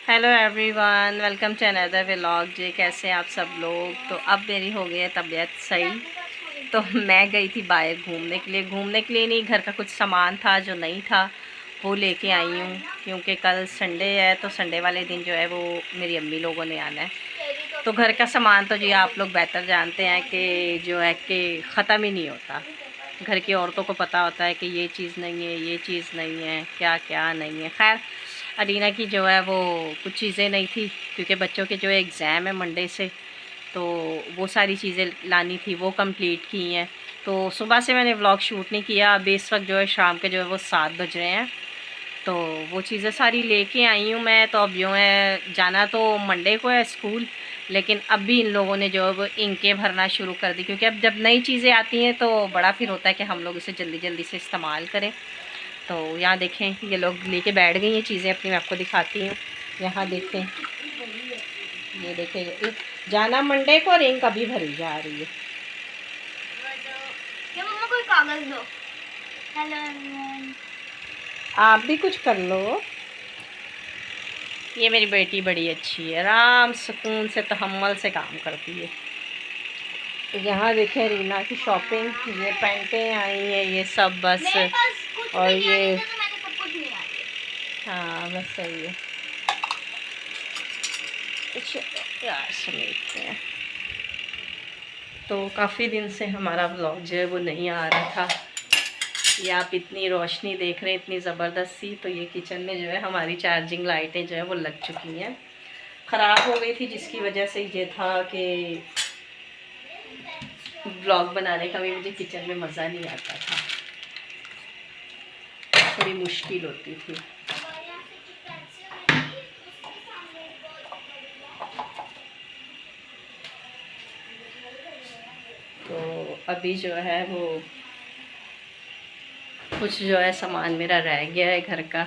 Hello everyone, welcome to another vlog. जी कैसे हैं आप सब लोग। तो अब मेरी हो गई है तबीयत सही। तो मैं गई थी बाहर घूमने के लिए नहीं, घर का कुछ सामान था जो नहीं था वो लेके आई हूँ, क्योंकि कल संडे है। तो संडे वाले दिन जो है वो मेरी अम्मी लोगों ने आना है। तो घर का सामान तो जी आप लोग बेहतर जानते हैं कि जो है कि ख़त्म ही नहीं होता। घर की औरतों को पता होता है कि ये चीज़ नहीं है, ये चीज़ नहीं है, क्या क्या नहीं है। खैर अलीना की जो है वो कुछ चीज़ें नहीं थी, क्योंकि बच्चों के जो एग्ज़ाम है मंडे से, तो वो सारी चीज़ें लानी थी, वो कंप्लीट की हैं। तो सुबह से मैंने व्लॉग शूट नहीं किया। अभी इस वक्त जो है शाम के जो है वो 7 बज रहे हैं। तो वो चीज़ें सारी लेके आई हूँ मैं। तो अब जो है जाना तो मंडे को है स्कूल, लेकिन अब भी इन लोगों ने जो है वो इंकें भरना शुरू कर दी, क्योंकि अब जब नई चीज़ें आती हैं तो बड़ा फिर होता है कि हम लोग इसे जल्दी जल्दी से इस्तेमाल करें। तो यहाँ देखें ये लोग लेके बैठ गई हैं चीज़ें अपनी, मैं आपको दिखाती हूँ। यहाँ देखें, ये देखें, जाना मंडे को और इंक अभी भरी जा रही है। मम्मा कोई कागज दो। हेलो, आप भी कुछ कर लो। ये मेरी बेटी बड़ी अच्छी है, आराम सुकून से तहम्मुल से काम करती है। तो यहाँ देखें रीना की शॉपिंग, ये पैंटें आई हैं, ये सब बस। और ये तो मैंने सब कुछ ले आ दिया। हाँ बस सही है। कुछ यार समेटते हैं। तो काफ़ी दिन से हमारा व्लॉग जो है वो नहीं आ रहा था। ये आप इतनी रोशनी देख रहे हैं, इतनी ज़बरदस्त सी। तो ये किचन में जो है हमारी चार्जिंग लाइटें जो है वो लग चुकी हैं, ख़राब हो गई थी, जिसकी वजह से ये था कि व्लॉग बनाने का भी मुझे किचन में मज़ा नहीं आता था, थोड़ी मुश्किल होती थी। तो अभी जो है वो कुछ जो है सामान मेरा रह गया है घर का,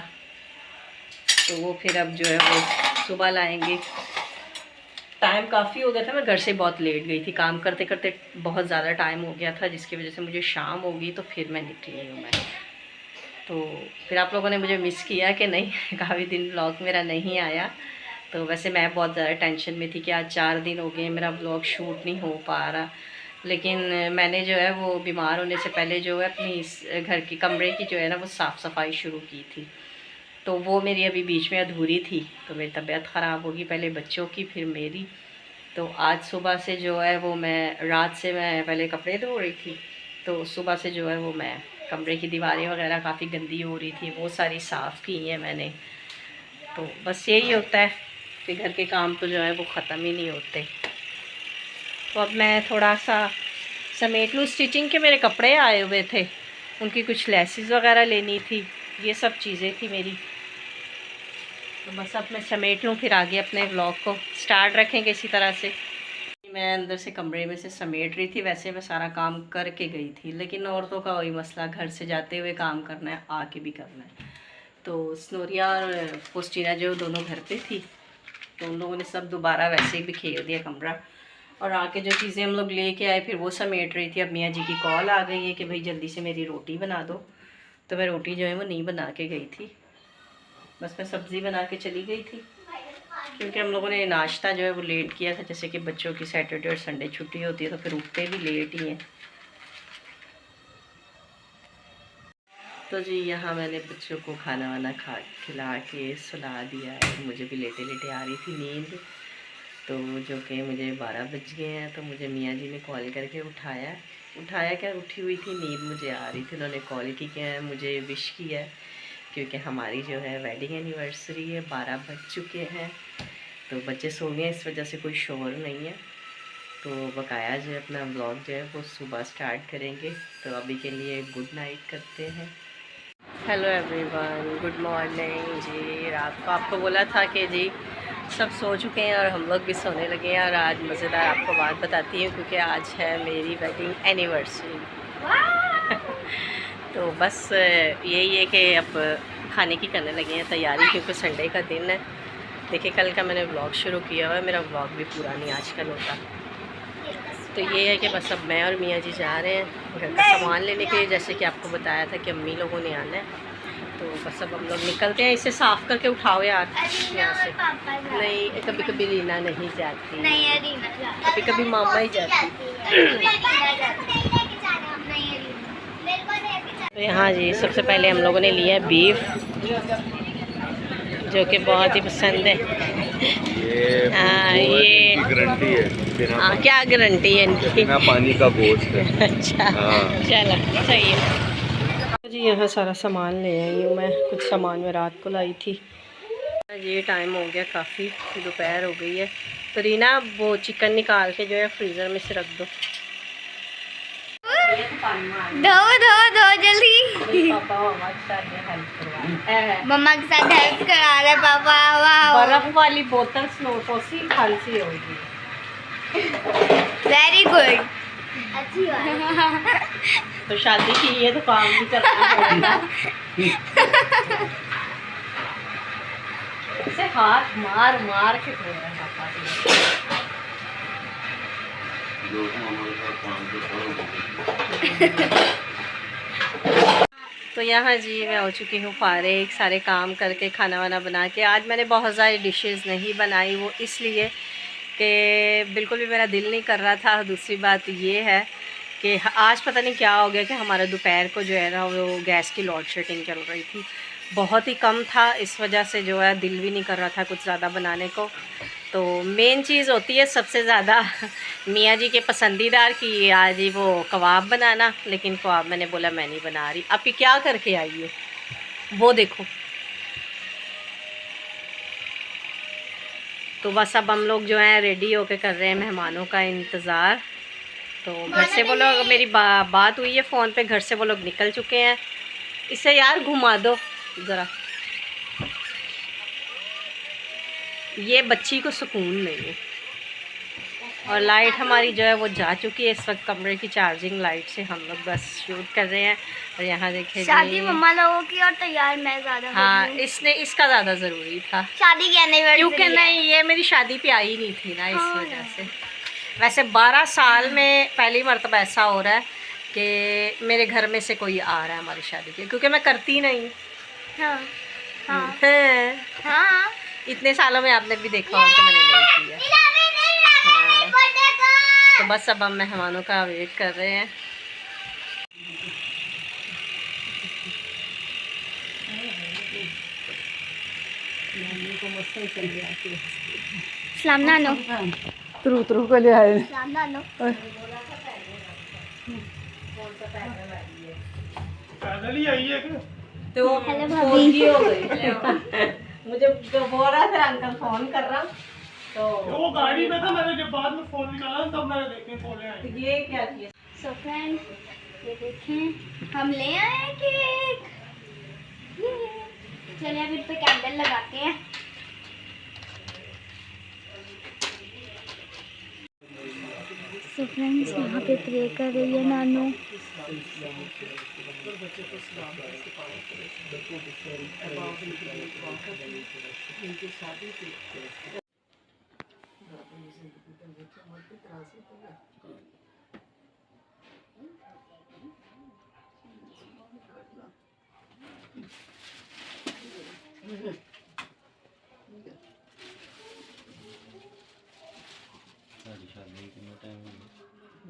तो वो फिर अब जो है वो सुबह लाएंगे। टाइम काफ़ी हो गया था, मैं घर से बहुत लेट गई थी, काम करते करते बहुत ज़्यादा टाइम हो गया था, जिसकी वजह से मुझे शाम हो गई। तो फिर मैं निकली हूँ मैं। तो फिर आप लोगों ने मुझे मिस किया कि नहीं काफ़ी दिन व्लॉग मेरा नहीं आया। तो वैसे मैं बहुत ज़्यादा टेंशन में थी कि आज 4 दिन हो गए मेरा व्लॉग शूट नहीं हो पा रहा। लेकिन मैंने जो है वो बीमार होने से पहले जो है अपनी इस घर की कमरे की जो है ना वो साफ़ सफाई शुरू की थी। तो वो मेरी अभी बीच में अधूरी थी। तो मेरी तबीयत ख़राब होगी, पहले बच्चों की फिर मेरी। तो आज सुबह से जो है वो मैं रात से मैं पहले कपड़े धो रही थी, तो सुबह से जो है वो मैं कमरे की दीवारें वगैरह काफ़ी गंदी हो रही थी, वो सारी साफ़ की हैं मैंने। तो बस यही होता है कि घर के काम तो जो है वो ख़त्म ही नहीं होते। तो अब मैं थोड़ा सा समेट लूँ। स्टिचिंग के मेरे कपड़े आए हुए थे, उनकी कुछ लेसेस वगैरह लेनी थी, ये सब चीज़ें थी मेरी। तो बस अब मैं समेट लूँ, फिर आगे अपने व्लॉग को स्टार्ट रखेंगे इसी तरह से। मैं अंदर से कमरे में से समेट रही थी, वैसे मैं सारा काम करके गई थी, लेकिन औरतों का वही मसला, घर से जाते हुए काम करना है, आके भी करना है। तो स्नोरिया और पोस्टीना जो दोनों घर पे थी, तो उन लोगों ने सब दोबारा वैसे ही बिखेर दिया कमरा। और आके जो चीज़ें हम लोग लेके आए फिर वो समेट रही थी। अब मियाँ जी की कॉल आ गई है कि भाई जल्दी से मेरी रोटी बना दो। तो मैं रोटी जो है वो नहीं बना के गई थी, बस मैं सब्ज़ी बना के चली गई थी, क्योंकि हम लोगों ने नाश्ता जो है वो लेट किया था। जैसे कि बच्चों की सैटरडे और संडे छुट्टी होती है तो फिर उठते भी लेट ही हैं। तो जी यहाँ मैंने बच्चों को खाना वाना खिला के सुला दिया है। मुझे भी लेटे लेटे आ रही थी नींद, तो जो कि मुझे 12 बज गए हैं। तो मुझे मियाँ जी ने कॉल करके उठाया क्या, उठी हुई थी, नींद मुझे आ रही थी। उन्होंने कॉल की क्या, मुझे विश किया, क्योंकि हमारी जो है वेडिंग एनिवर्सरी है, 12 बज चुके हैं। तो बच्चे सो गए, इस वजह से कोई शोर नहीं है। तो बकाया जो है अपना व्लॉग जो है वो सुबह स्टार्ट करेंगे। तो अभी के लिए गुड नाइट करते हैं। हेलो एवरीवन, गुड मॉर्निंग जी। रात को आपको बोला था कि जी सब सो चुके हैं और हम लोग भी सोने लगे हैं। और आज मज़ेदार आपको बात बताती हूँ, क्योंकि आज है मेरी वेडिंग एनिवर्सरी। तो बस यही है कि अब खाने की करने लगे हैं तैयारी, क्योंकि संडे का दिन है। देखिए कल का मैंने व्लॉग शुरू किया हुआ है, मेरा व्लॉग भी पूरा नहीं आजकल होता। तो ये है कि बस अब मैं और मियाँ जी जा रहे हैं घर का सामान लेने के लिए, जैसे कि आपको बताया था कि अम्मी लोगों ने आना है। तो बस अब हम लोग निकलते हैं। इसे साफ़ करके उठाओ यार यहाँ से। पापा नहीं, कभी कभी रीना नहीं जाती, नहीं है रीना जाती, कभी कभी मामा ही जाती। तो यहाँ जी सबसे पहले हम लोगों ने लिया है बीफ, जो कि बहुत ही पसंद है। ये गारंटी है। हाँ, क्या गारंटी है इनकी? बिना पानी का गोश्त है। अच्छा चलो सही है जी। यहाँ सारा सामान ले आई हूँ मैं, कुछ सामान मैं रात को लाई थी। ये टाइम हो गया, काफ़ी दोपहर हो गई है। तो रीना वो चिकन निकाल के जो है फ्रीज़र में से रख दो। दो दो दो जल्दी। पापा मम्मा के साथ हेल्प करवा, मम्मा के साथ हेल्प करा रहे पापा। वाह, बर्फ वाली बोतल स्नो सी खांसी होगी। वेरी गुड, अच्छी बात। तो शादी की है तो काम भी करना पड़ेगा। इसे हाथ मार मार के धो रहा है पापा से। तो यहाँ जी मैं हो चुकी हूँ फारिग, सारे काम करके खाना वाना बना के। आज मैंने बहुत सारी डिशेस नहीं बनाई, वो इसलिए कि बिल्कुल भी मेरा दिल नहीं कर रहा था। दूसरी बात ये है कि आज पता नहीं क्या हो गया कि हमारा दोपहर को जो है ना वो गैस की लोड शेडिंग चल रही थी, बहुत ही कम था। इस वजह से जो है दिल भी नहीं कर रहा था कुछ ज़्यादा बनाने को। तो मेन चीज़ होती है सबसे ज़्यादा मियाँ जी के पसंदीदार की, आज ही वो कबाब बनाना। लेकिन कबाब मैंने बोला मैं नहीं बना रही। अब ये क्या करके आई हो, वो देखो। तो बस अब हम लोग जो हैं रेडी होके कर रहे हैं मेहमानों का इंतज़ार। तो घर से वो लोग, मेरी बात हुई है फ़ोन पे, घर से वो लोग निकल चुके हैं। इसे यार घुमा दो ज़रा, ये बच्ची को सुकून नहीं है। और लाइट हमारी जो है वो जा चुकी है इस वक्त। कमरे की चार्जिंग लाइट से हम लोग बस शूट कर रहे हैं। और यहाँ देखिए शादी मम्मा लोगों की और तैयार मैं ज्यादा हो हाँ, गई हूँ। इसने इसका ज़्यादा ज़रूरी था शादी की एनिवर्सरी, क्योंकि नहीं, ये मेरी शादी पे आई नहीं थी ना, इस हाँ। वजह से। वैसे 12 साल में पहली मरतबा ऐसा हो रहा है कि मेरे घर में से कोई आ रहा है हमारी शादी के, क्योंकि मैं करती नहीं। हाँ हाँ हैं। हाँ। इतने सालों में आपने भी देखा होगा कि मैंने नहीं किया। हाँ। तो बस अब हम मेहमानों का वेट कर रहे हैं। सलाम नानो, तुरु को ले आए। सलाम नानो। तो हेलो भाभी हो गई। मुझे जो बोल रहा था अंकल फोन कर रहा, तो वो गाड़ी में था, मैंने जब बाद में फोन निकाला तब मैंने देखे फोन आए। तो ये क्या किया? सो फ्रेंड्स, ये देखें हम ले आए हैं केक। चलिए अब इन पे कैंडल लगाते हैं। सो फ्रेंड्स, यहाँ पे प्रे कर रही है नानू।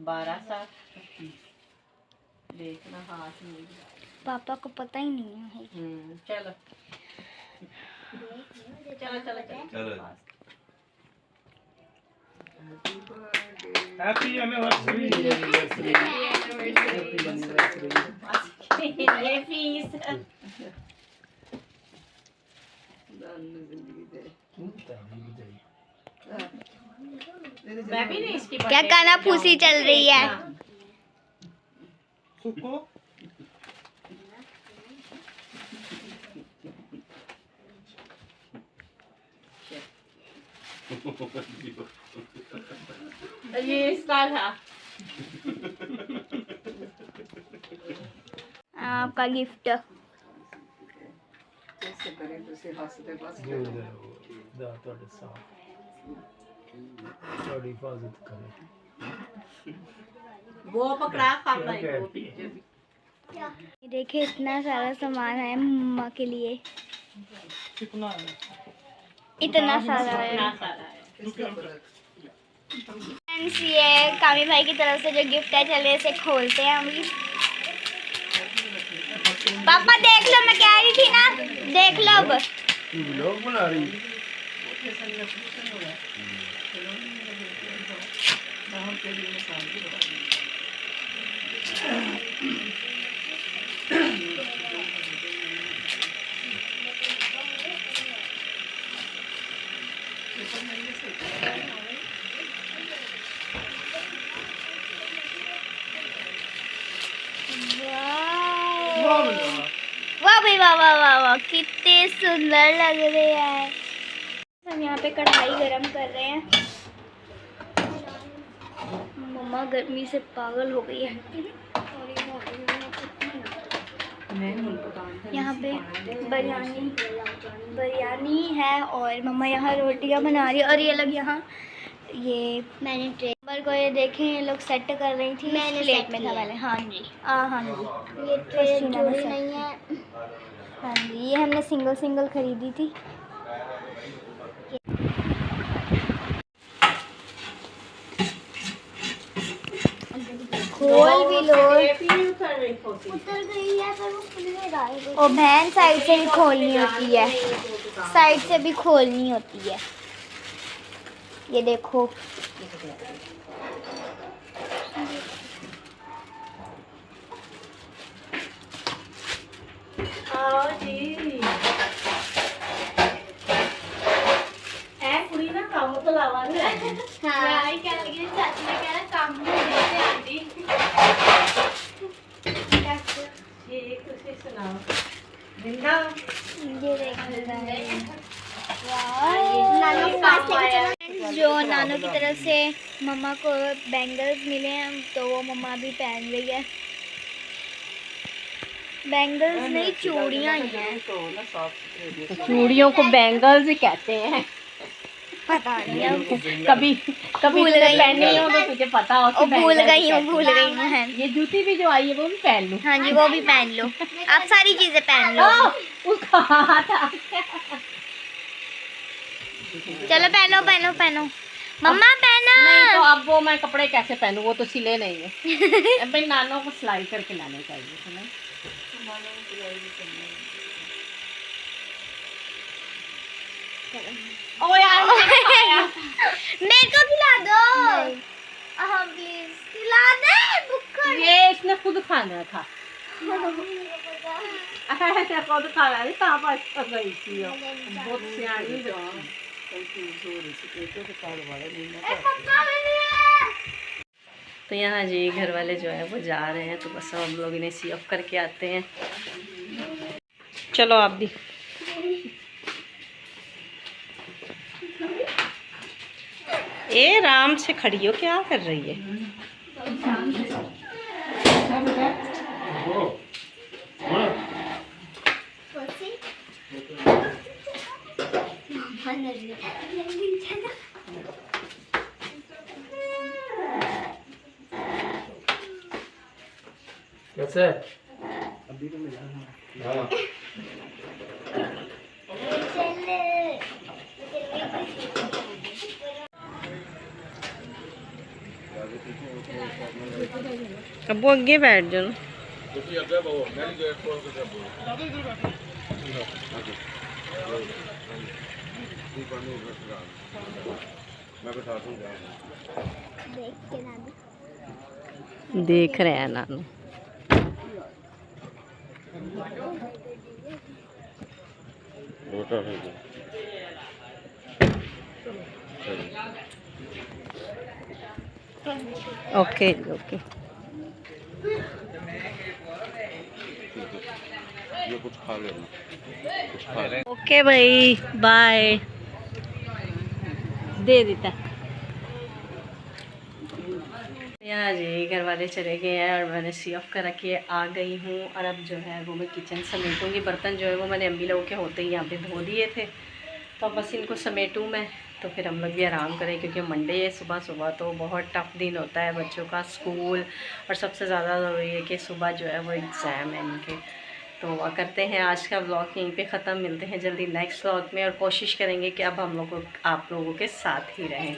बारह साल देखना हाथ में। पापा को पता ही नहीं है। चलो चलो चलो चलो। Happy anniversary. ये फीस मैं भी नहीं इसकी क्या काना फूसी चल रही है। सुको ये इसका था आपका गिफ्ट। वो पकड़ा खाना है वो पीछे भी। ये देखिए इतना सारा सामान है मम्मा के लिए, कितना है? इतना सारा है। फ्रेंड्स ये कामी भाई की तरफ से जो गिफ्ट है, चलिए इसे खोलते हैं हम भी। पापा देख लो, मैं कह रही थी ना, देख लो अब। लोग बना रही वाह भाई वाह वाह वाह वाह, कितने सुंदर लग रहे हैं। हम यहाँ पे कढ़ाई गरम कर रहे हैं। मम्मा गर्मी से पागल हो गई है। यहाँ पे बिरयानी है और मम्मा यहाँ रोटियाँ बना रही है। और ये लोग यहाँ ये मैंने टेबल को ये देखें, ये लोग सेट कर रही थी। मैंने प्लेट में था पहले। हाँ जी हाँ जी, ये ट्रे जुड़ी नहीं है। हाँ जी, ये हमने सिंगल सिंगल खरीदी थी। खोल भी लो, उतर गई है पर वो खुल नहीं रहा है। और बहन साइड से भी खोलनी होती है, साइड से भी खोलनी होती है। ये देखो आओ जी ऐ कुड़ी ना काम तो लावा ने। हाँ क्या लगी चाची ने कह रहा काम नहीं आंटी। ठीक, तुसी सुनाओ जिंदा। ये देखो जो नानू की तरफ से मम्मा को बैंगल्स मिले हैं, तो वो मम्मा भी पहन रही है। बैंगल्स नहीं, चूड़ियाँ ही हैं। चूड़ियों को बैंगल्स ही कहते हैं। पता नहीं अब। कभी कभी भूल तूने गई पहनी हो तो तुझे पता हो कि भूल बैंगल्स गई हूँ कहते भूल गई हूँ। है ये जूती भी जो आई है वो भी पहन लूं। हाँ जी, वो भी पहन लो, आप सारी चीजें पहन लो। उसका हाथ आ चलो पहनो पहनो पहनो मम्मा पहना। नहीं तो अब वो मैं कपड़े कैसे पहनूं, वो तो सिले नहीं है। अब भाई नानों को सिलाई करके लाने चाहिए है ना। ओ यार मेरे को खिला दो। हाँ प्लीज खिला दे, भूख ये इसने खुद खाना था। ऐसे खुद खाना नहीं, कहाँ पर कर रही थी बहुत सियानी तो यहाँ जी घर वाले जो है वो जा रहे हैं, तो बस हम लोग इन्हें सी ऑफ करके आते हैं। चलो आप भी। ए राम से खड़ी हो, क्या कर रही है? कैसे अभी तो मिला। हाँ अब वो अगे बैठ जाओ। देख रहे हैं नानू। ओके ओके, ये कुछ खा लेना, कुछ खा ले। ओके भाई बाय। दे देता। यहाँ जी घर वाले चले गए हैं और मैंने सी ऑफ करा के आ गई हूँ। और अब जो है वो मैं किचन समेटूँगी। बर्तन जो है वो मैंने अम्मी लोगों के होते ही यहाँ पे धो दिए थे, तो अब बस इनको समेटूँ मैं, तो फिर हम लोग भी आराम करें, क्योंकि मंडे है। सुबह सुबह तो बहुत टफ दिन होता है बच्चों का, स्कूल, और सबसे ज़्यादा ज़रूरी है कि सुबह जो है वो एग्ज़ाम है इनके। तो करते हैं आज का व्लॉग यहीं पे ख़त्म। मिलते हैं जल्दी नेक्स्ट व्लॉग में, और कोशिश करेंगे कि अब हम लोग आप लोगों के साथ ही रहें।